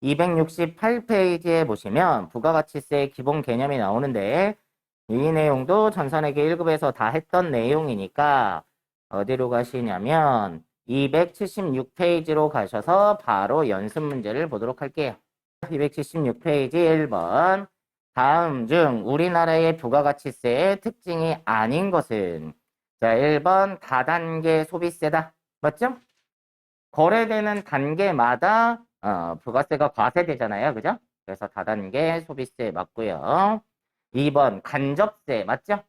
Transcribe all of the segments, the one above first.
268페이지에 보시면 부가가치세의 기본 개념이 나오는데 이 내용도 전산회계 1급에서 다 했던 내용이니까 어디로 가시냐면 276페이지로 가셔서 바로 연습 문제를 보도록 할게요. 276페이지 1번. 다음 중 우리나라의 부가가치세의 특징이 아닌 것은? 자, 1번 다단계 소비세다. 맞죠? 거래되는 단계마다 부가세가 과세되잖아요. 그죠? 그래서 다단계 소비세 맞고요. 2번 간접세 맞죠?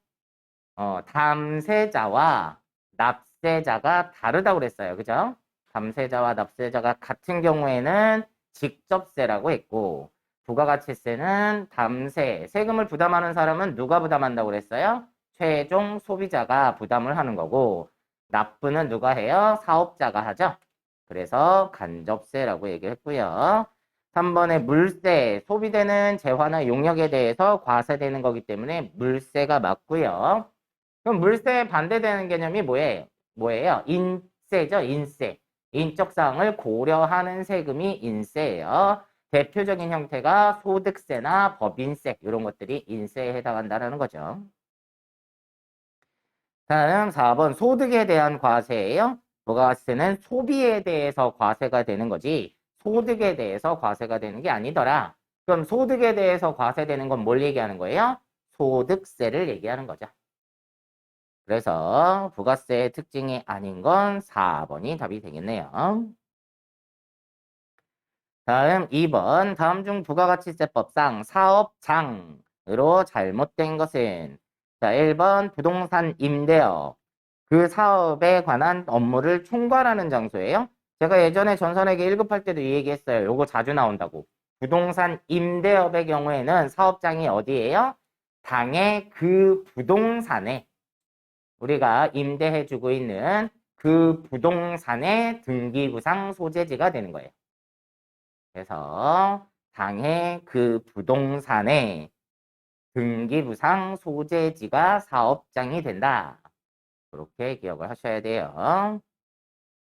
담세자와 납세자가 다르다고 그랬어요. 그죠? 담세자와 납세자가 같은 경우에는 직접세라고 했고 부가가치세는 세금을 부담하는 사람은 누가 부담한다고 그랬어요? 최종 소비자가 부담을 하는 거고 납부는 누가 해요? 사업자가 하죠. 그래서 간접세라고 얘기했고요. 3번에 물세, 소비되는 재화나 용역에 대해서 과세되는 거기 때문에 물세가 맞고요. 그럼 물세에 반대되는 개념이 뭐예요? 인세죠, 인세. 인적 사항을 고려하는 세금이 인세예요. 대표적인 형태가 소득세나 법인세 이런 것들이 인세에 해당한다는 거죠. 다음 4번 소득에 대한 과세예요. 부가세는 소비에 대해서 과세가 되는 거지 소득에 대해서 과세가 되는 게 아니더라. 그럼 소득에 대해서 과세되는 건 뭘 얘기하는 거예요? 소득세를 얘기하는 거죠. 그래서 부가세의 특징이 아닌 건 4번이 답이 되겠네요. 다음 2번. 다음 중 부가가치세법상 사업장으로 잘못된 것은? 자, 1번 부동산 임대업. 그 사업에 관한 업무를 총괄하는 장소예요. 제가 예전에 전산회계 1급 할 때도 이 얘기했어요. 요거 자주 나온다고. 부동산 임대업의 경우에는 사업장이 어디예요? 당의 그 부동산에 우리가 임대해주고 있는 그 부동산의 등기부상 소재지가 되는 거예요. 그래서 당의 그 부동산의 등기부상 소재지가 사업장이 된다. 그렇게 기억을 하셔야 돼요.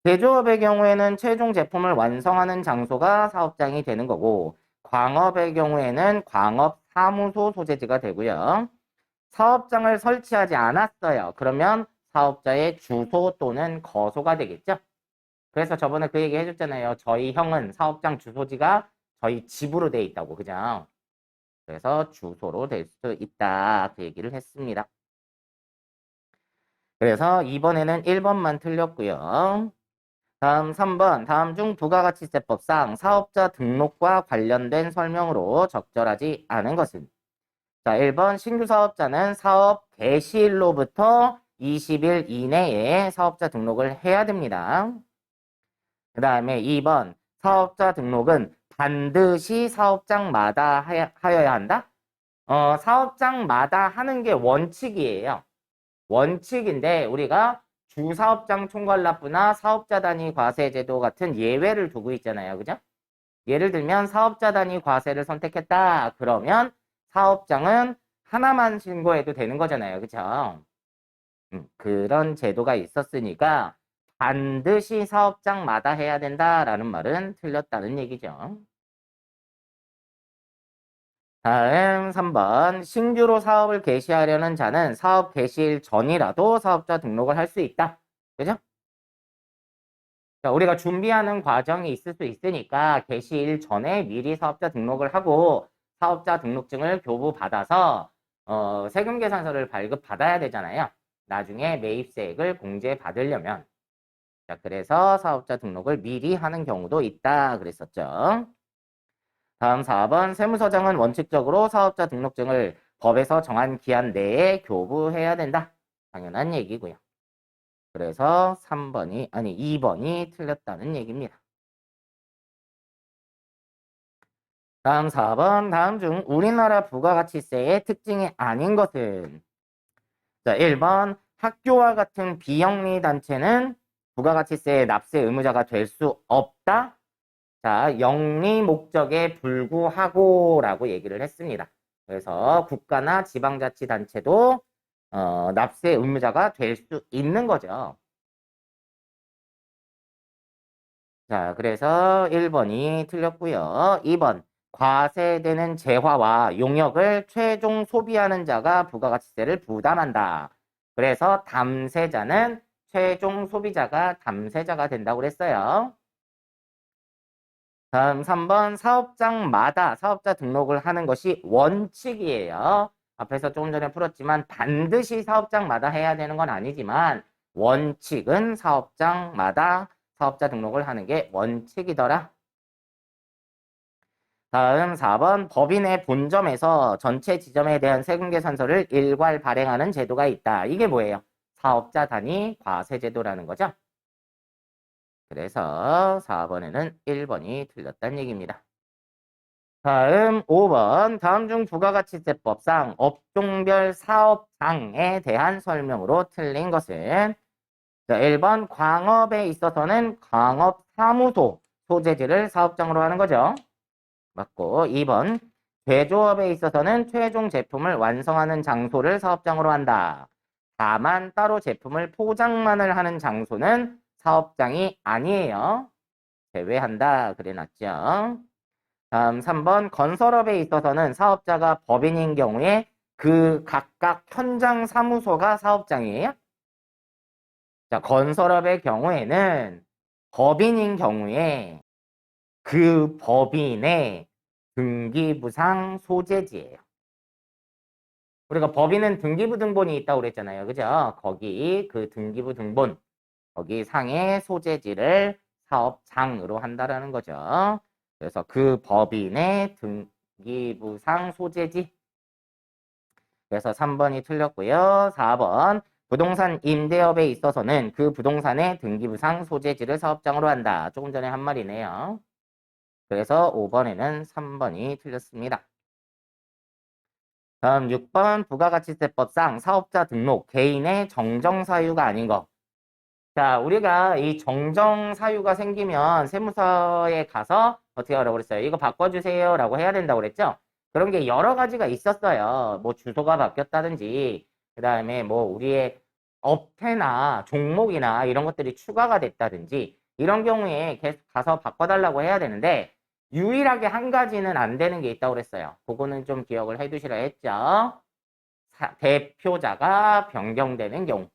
제조업의 경우에는 최종 제품을 완성하는 장소가 사업장이 되는 거고 광업의 경우에는 광업사무소 소재지가 되고요. 사업장을 설치하지 않았어요. 그러면 사업자의 주소 또는 거소가 되겠죠. 그래서 저번에 그 얘기 해줬잖아요. 저희 형은 사업장 주소지가 저희 집으로 돼 있다고. 그죠? 그래서 주소로 될 수 있다. 그 얘기를 했습니다. 그래서 이번에는 1번만 틀렸고요. 다음 3번. 다음 중 부가가치세법상 사업자 등록과 관련된 설명으로 적절하지 않은 것은? 자, 1번 신규 사업자는 사업 개시일로부터 20일 이내에 사업자 등록을 해야 됩니다. 그 다음에 2번 사업자 등록은 반드시 사업장마다 하여야 한다? 사업장마다 하는 게 원칙이에요. 원칙인데 우리가 주사업장 총괄납부나 사업자 단위 과세 제도 같은 예외를 두고 있잖아요. 그죠? 예를 들면 사업자 단위 과세를 선택했다. 그러면 사업장은 하나만 신고해도 되는 거잖아요. 그죠? 그런 제도가 있었으니까 반드시 사업장마다 해야 된다라는 말은 틀렸다는 얘기죠. 다음 3번. 신규로 사업을 개시하려는 자는 사업 개시일 전이라도 사업자 등록을 할 수 있다. 그죠? 자, 우리가 준비하는 과정이 있을 수 있으니까 개시일 전에 미리 사업자 등록을 하고 사업자 등록증을 교부받아서 세금 계산서를 발급받아야 되잖아요. 나중에 매입세액을 공제받으려면. 자, 그래서 사업자 등록을 미리 하는 경우도 있다 그랬었죠. 다음 4번. 세무서장은 원칙적으로 사업자 등록증을 법에서 정한 기한 내에 교부해야 된다. 당연한 얘기고요. 그래서 2번이 틀렸다는 얘기입니다. 다음 4번. 다음 중 우리나라 부가가치세의 특징이 아닌 것은? 자, 1번. 학교와 같은 비영리 단체는 부가가치세의 납세 의무자가 될 수 없다. 자, 영리 목적에 불구하고 라고 얘기를 했습니다. 그래서 국가나 지방자치단체도 납세 의무자가 될 수 있는 거죠. 자, 그래서 1번이 틀렸고요. 2번. 과세되는 재화와 용역을 최종 소비하는 자가 부가가치세를 부담한다. 그래서 담세자는 최종 소비자가 담세자가 된다고 그랬어요. 다음 3번 사업장마다 사업자 등록을 하는 것이 원칙이에요. 앞에서 조금 전에 풀었지만 반드시 사업장마다 해야 되는 건 아니지만 원칙은 사업장마다 사업자 등록을 하는 게 원칙이더라. 다음 4번 법인의 본점에서 전체 지점에 대한 세금 계산서를 일괄 발행하는 제도가 있다. 이게 뭐예요? 사업자 단위 과세 제도라는 거죠. 그래서 4번에는 1번이 틀렸다는 얘기입니다. 다음 5번 다음 중 부가가치세법상 업종별 사업장에 대한 설명으로 틀린 것은 자, 1번 광업에 있어서는 광업사무소 소재지를 사업장으로 하는 거죠. 맞고 2번 제조업에 있어서는 최종 제품을 완성하는 장소를 사업장으로 한다. 다만 따로 제품을 포장만을 하는 장소는 사업장이 아니에요. 제외한다 그래놨죠. 다음 3번 건설업에 있어서는 사업자가 법인인 경우에 그 각각 현장 사무소가 사업장이에요. 자, 건설업의 경우에는 법인인 경우에 그 법인의 등기부상 소재지예요. 우리가 법인은 등기부 등본이 있다고 그랬잖아요. 그죠? 거기 그 등기부 등본 거기 상의 소재지를 사업장으로 한다라는 거죠. 그래서 그 법인의 등기부상 소재지. 그래서 3번이 틀렸고요. 4번 부동산 임대업에 있어서는 그 부동산의 등기부상 소재지를 사업장으로 한다. 조금 전에 한 말이네요. 그래서 5번에는 3번이 틀렸습니다. 다음 6번 부가가치세법상 사업자 등록 개인의 정정사유가 아닌 것. 자, 우리가 이 정정사유가 생기면 세무서에 가서 어떻게 하라고 그랬어요? 이거 바꿔주세요 라고 해야 된다고 그랬죠? 그런 게 여러 가지가 있었어요. 뭐 주소가 바뀌었다든지, 그 다음에 뭐 우리의 업태나 종목이나 이런 것들이 추가가 됐다든지, 이런 경우에 계속 가서 바꿔달라고 해야 되는데, 유일하게 한 가지는 안 되는 게 있다고 그랬어요. 그거는 좀 기억을 해 두시라 했죠? 대표자가 변경되는 경우.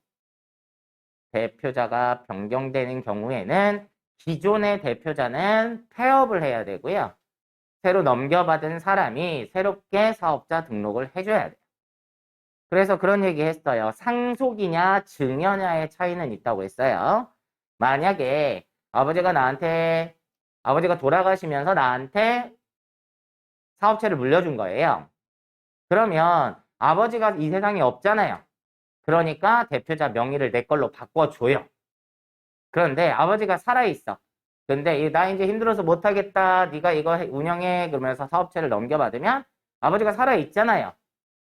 대표자가 변경되는 경우에는 기존의 대표자는 폐업을 해야 되고요. 새로 넘겨받은 사람이 새롭게 사업자 등록을 해줘야 돼요. 그래서 그런 얘기 했어요. 상속이냐 증여냐의 차이는 있다고 했어요. 만약에 아버지가 돌아가시면서 나한테 사업체를 물려준 거예요. 그러면 아버지가 이 세상에 없잖아요. 그러니까 대표자 명의를 내 걸로 바꿔줘요. 그런데 아버지가 살아있어. 근데 나 이제 힘들어서 못하겠다. 네가 이거 운영해. 그러면서 사업체를 넘겨받으면 아버지가 살아있잖아요.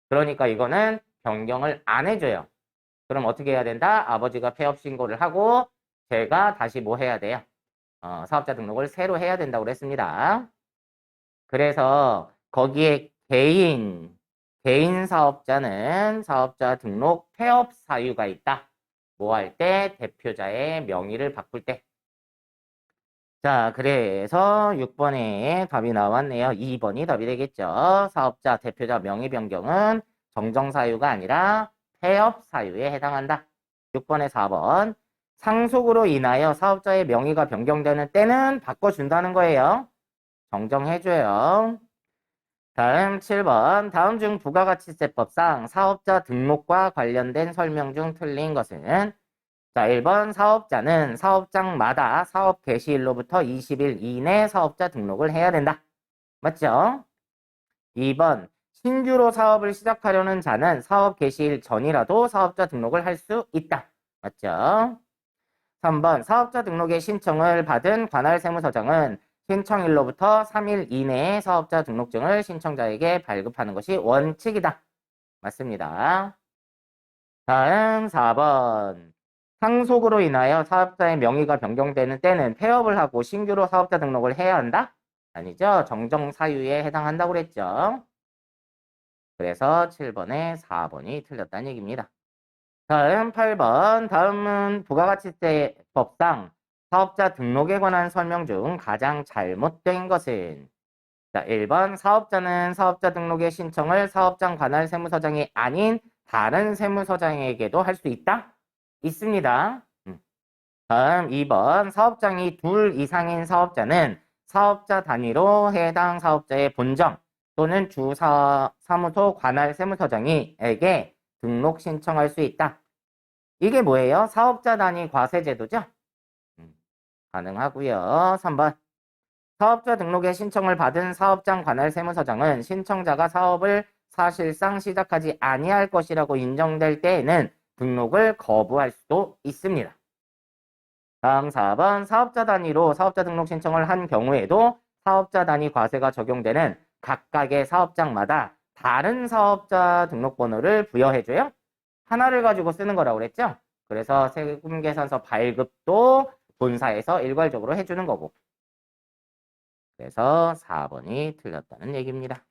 그러니까 이거는 변경을 안 해줘요. 그럼 어떻게 해야 된다? 아버지가 폐업 신고를 하고 제가 다시 뭐 해야 돼요? 사업자 등록을 새로 해야 된다고 그랬습니다. 그래서 거기에 개인 사업자는 사업자 등록 폐업 사유가 있다. 뭐 할 때? 대표자의 명의를 바꿀 때. 자, 그래서 6번에 답이 나왔네요. 2번이 답이 되겠죠. 사업자 대표자 명의 변경은 정정 사유가 아니라 폐업 사유에 해당한다. 6번에 4번. 상속으로 인하여 사업자의 명의가 변경되는 때는 바꿔준다는 거예요. 정정해줘요. 다음 7번. 다음 중 부가가치세법상 사업자 등록과 관련된 설명 중 틀린 것은 자, 1번 사업자는 사업장마다 사업 개시일로부터 20일 이내 사업자 등록을 해야 된다. 맞죠? 2번 신규로 사업을 시작하려는 자는 사업 개시일 전이라도 사업자 등록을 할 수 있다. 맞죠? 3번 사업자 등록의 신청을 받은 관할 세무서장은 신청일로부터 3일 이내에 사업자 등록증을 신청자에게 발급하는 것이 원칙이다. 맞습니다. 다음 4번. 상속으로 인하여 사업자의 명의가 변경되는 때는 폐업을 하고 신규로 사업자 등록을 해야 한다? 아니죠. 정정사유에 해당한다고 그랬죠. 그래서 7번에 4번이 틀렸다는 얘기입니다. 다음 8번. 다음은 부가가치세법상 사업자 등록에 관한 설명 중 가장 잘못된 것은? 자, 1번 사업자는 사업자 등록의 신청을 사업장 관할 세무서장이 아닌 다른 세무서장에게도 할 수 있다? 있습니다. 다음 2번 사업장이 둘 이상인 사업자는 사업자 단위로 해당 사업자의 본점 또는 사무소 관할 세무서장에게 등록 신청할 수 있다. 이게 뭐예요? 사업자 단위 과세 제도죠? 가능하고요. 3번 사업자 등록의 신청을 받은 사업장 관할 세무서장은 신청자가 사업을 사실상 시작하지 아니할 것이라고 인정될 때에는 등록을 거부할 수도 있습니다. 다음 4번 사업자 단위로 사업자 등록 신청을 한 경우에도 사업자 단위 과세가 적용되는 각각의 사업장마다 다른 사업자 등록번호를 부여해줘요. 하나를 가지고 쓰는 거라고 그랬죠? 그래서 세금계산서 발급도 본사에서 일괄적으로 해주는 거고. 그래서 4번이 틀렸다는 얘기입니다.